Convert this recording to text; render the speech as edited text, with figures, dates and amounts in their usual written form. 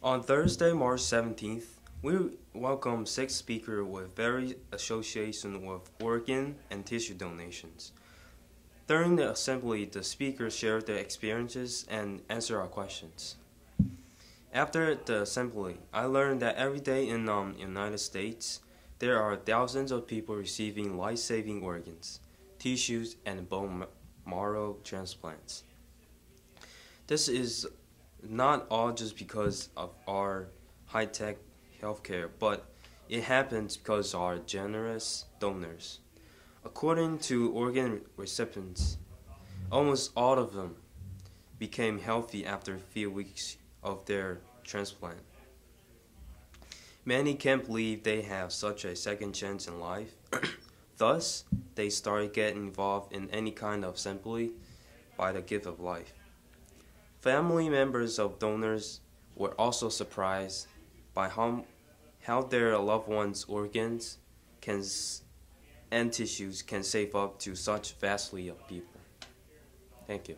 On Thursday, March 17th, we welcome six speakers with various association with organ and tissue donations. During the assembly, the speakers shared their experiences and answered our questions. After the assembly, I learned that every day in the United States, there are thousands of people receiving life-saving organs, tissues, and bone marrow transplants. This is not all just because of our high-tech healthcare, but it happens because of our generous donors. According to organ recipients, almost all of them became healthy after a few weeks of their transplant. Many can't believe they have such a second chance in life. Thus, they started getting involved in any kind of assembly by the gift of life. Family members of donors were also surprised by how their loved ones' organs and tissues can save up to such vastly of people. Thank you.